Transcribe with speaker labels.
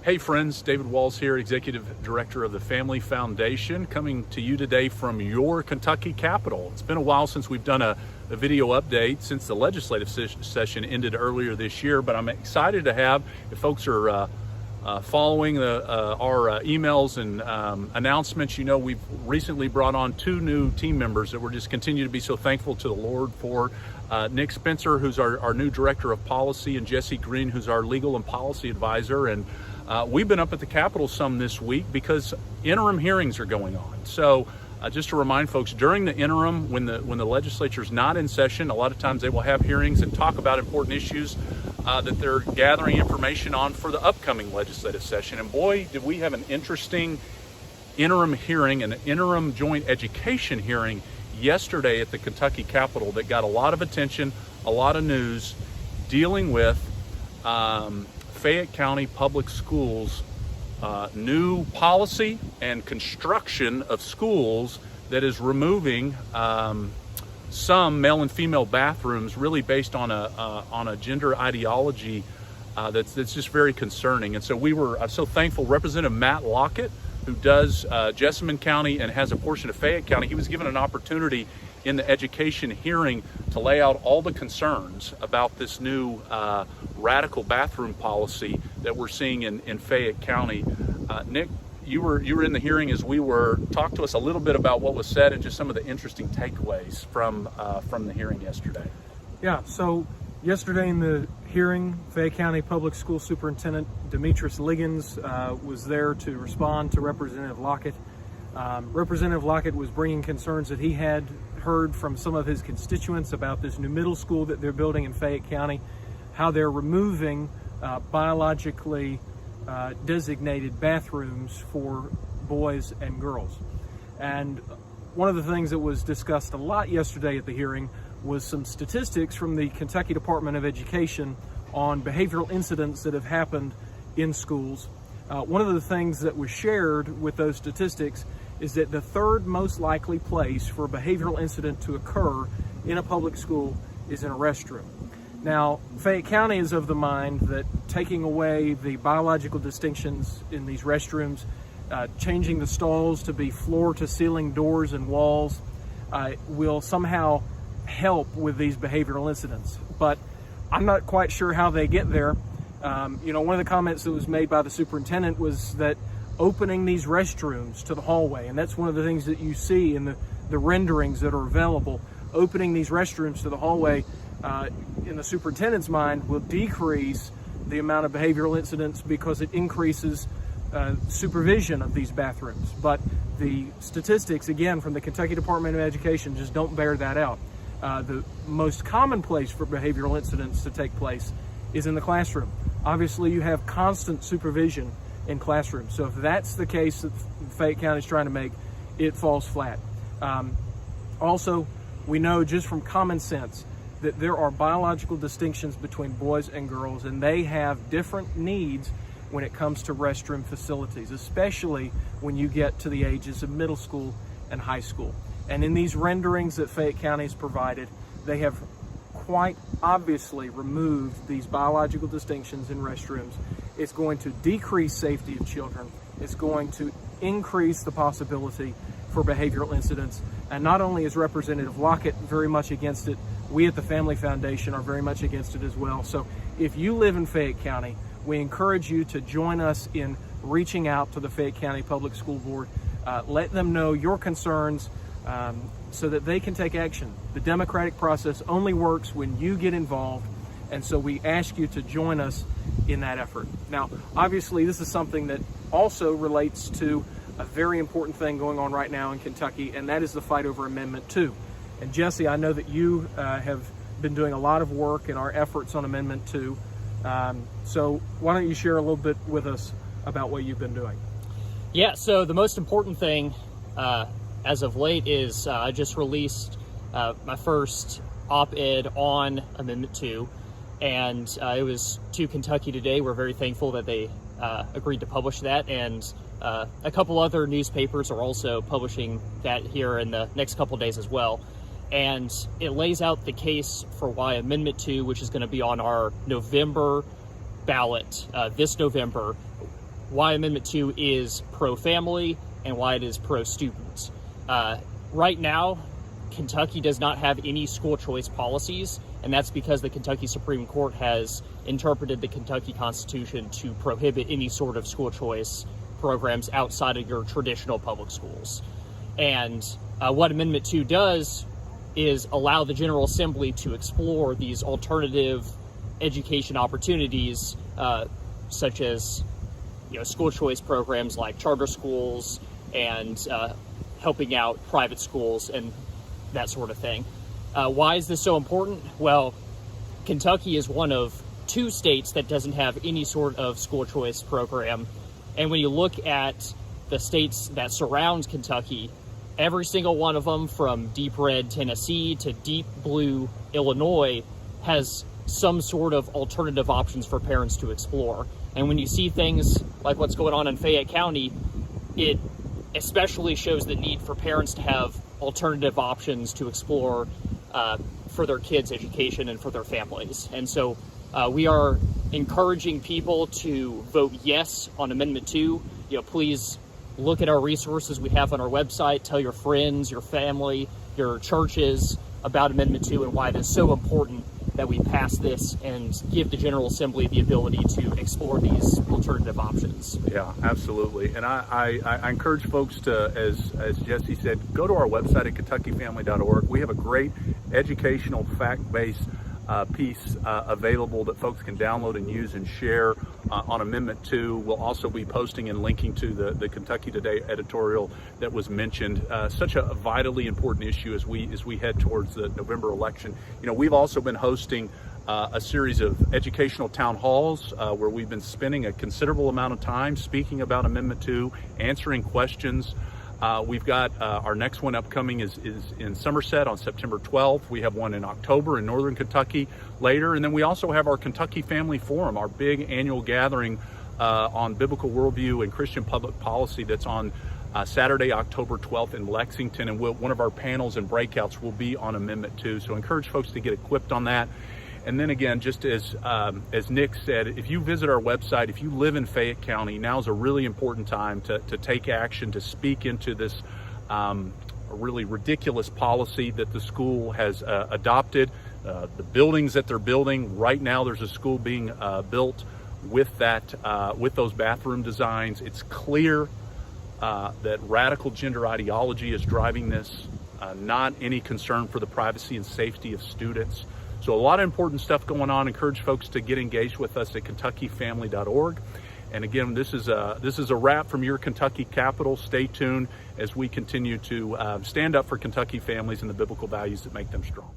Speaker 1: Hey friends, David Walls here, Executive Director of the Family Foundation, coming to you today from your Kentucky Capitol. It's been a while since we've done a video update since the legislative session ended earlier this year, but I'm excited to have, if folks are following our emails and announcements, you know we've recently brought on 2 new team members that we're just continue to be so thankful to the Lord for. Nick Spencer, who's our new Director of Policy, and Jesse Green, who's our Legal and Policy Advisor. And we've been up at the Capitol some this week because interim hearings are going on. So just to remind folks, during the interim, when the legislature's not in session, a lot of times they will have hearings and talk about important issues that they're gathering information on for the upcoming legislative session. And boy, did we have an interesting interim hearing, an interim joint education hearing yesterday at the Kentucky Capitol that got a lot of attention, a lot of news, dealing with Fayette County Public Schools new policy and construction of schools that is removing some male and female bathrooms, really based on a gender ideology that's just very concerning. And so I'm so thankful. Representative Matt Lockett, who does Jessamine County and has a portion of Fayette County, he was given an opportunity in the education hearing to lay out all the concerns about this new radical bathroom policy that we're seeing in Fayette County. Nick, you were in the hearing as we were. Talk to us a little bit about what was said and just some of the interesting takeaways from the hearing yesterday.
Speaker 2: Yeah, so yesterday in the hearing, Fayette County Public School Superintendent Demetrius Liggins was there to respond to Representative Lockett. Representative Lockett was bringing concerns that he had heard from some of his constituents about this new middle school that they're building in Fayette County, how they're removing biologically designated bathrooms for boys and girls. And one of the things that was discussed a lot yesterday at the hearing was some statistics from the Kentucky Department of Education on behavioral incidents that have happened in schools. One of the things that was shared with those statistics is that the third most likely place for a behavioral incident to occur in a public school is in a restroom. Now, Fayette County is of the mind that taking away the biological distinctions in these restrooms, changing the stalls to be floor-to-ceiling doors and walls, will somehow help with these behavioral incidents. But I'm not quite sure how they get there. One of the comments that was made by the superintendent was that opening these restrooms to the hallway, and that's one of the things that you see in the renderings that are available, opening these restrooms to the hallway, in the superintendent's mind, will decrease the amount of behavioral incidents because it increases supervision of these bathrooms. But the statistics, again, from the Kentucky Department of Education just don't bear that out. The most common place for behavioral incidents to take place is in the classroom. Obviously, you have constant supervision in classrooms. So if that's the case that Fayette County is trying to make, it falls flat. Also, we know just from common sense that there are biological distinctions between boys and girls, and they have different needs when it comes to restroom facilities, especially when you get to the ages of middle school and high school. And in these renderings that Fayette County has provided, they have quite obviously removed these biological distinctions in restrooms. It's going to decrease safety of children. It's going to increase the possibility for behavioral incidents. And not only is Representative Lockett very much against it, we at the Family Foundation are very much against it as well. So if you live in Fayette County, we encourage you to join us in reaching out to the Fayette County Public School Board. Let them know your concerns so that they can take action. The democratic process only works when you get involved, and so we ask you to join us in that effort. Now, obviously, this is something that also relates to a very important thing going on right now in Kentucky, and that is the fight over Amendment 2. And Jesse, I know that you have been doing a lot of work in our efforts on Amendment 2. So why don't you share a little bit with us about what you've been doing?
Speaker 3: Yeah, so the most important thing as of late is I just released my first op-ed on Amendment 2, and it was to Kentucky Today. We're very thankful that they agreed to publish that, and a couple other newspapers are also publishing that here in the next couple days as well. And it lays out the case for why Amendment 2, which is going to be on our November ballot this November, why Amendment 2 is pro-family and why it is pro-student. Right now, Kentucky does not have any school choice policies, and that's because the Kentucky Supreme Court has interpreted the Kentucky Constitution to prohibit any sort of school choice programs outside of your traditional public schools. And what Amendment 2 does is allow the General Assembly to explore these alternative education opportunities, such as school choice programs like charter schools and helping out private schools and that sort of thing. Why is this so important? Well, Kentucky is one of 2 states that doesn't have any sort of school choice program. And when you look at the states that surround Kentucky, every single one of them, from deep red Tennessee to deep blue Illinois, has some sort of alternative options for parents to explore. And when you see things like what's going on in Fayette County, it especially shows the need for parents to have alternative options to explore for their kids' education and for their families. And so we are encouraging people to vote yes on Amendment 2. Please look at our resources we have on our website. Tell your friends, your family, your churches about Amendment 2 and why it is so important that we pass this and give the General Assembly the ability to explore these alternative options.
Speaker 1: Yeah, absolutely. And I encourage folks to, as Jesse said, go to our website at kentuckyfamily.org. We have a great educational, fact-based piece available that folks can download and use and share on Amendment 2. We'll also be posting and linking to the Kentucky Today editorial that was mentioned. Such a vitally important issue as we head towards the November election. We've also been hosting a series of educational town halls where we've been spending a considerable amount of time speaking about Amendment 2, answering questions. We've got our next one upcoming is in Somerset on September 12th. We have one in October in Northern Kentucky later. And then we also have our Kentucky Family Forum, our big annual gathering on biblical worldview and Christian public policy that's on Saturday, October 12th in Lexington. And one of our panels and breakouts will be on Amendment 2. So I encourage folks to get equipped on that. And then again, just as Nick said, if you visit our website, if you live in Fayette County, now is a really important time to take action, to speak into this really ridiculous policy that the school has adopted. The buildings that they're building, right now there's a school being built with those bathroom designs. It's clear that radical gender ideology is driving this, not any concern for the privacy and safety of students. So a lot of important stuff going on. Encourage folks to get engaged with us at kentuckyfamily.org. And again, this is a wrap from your Kentucky capital. Stay tuned as we continue to stand up for Kentucky families and the biblical values that make them strong.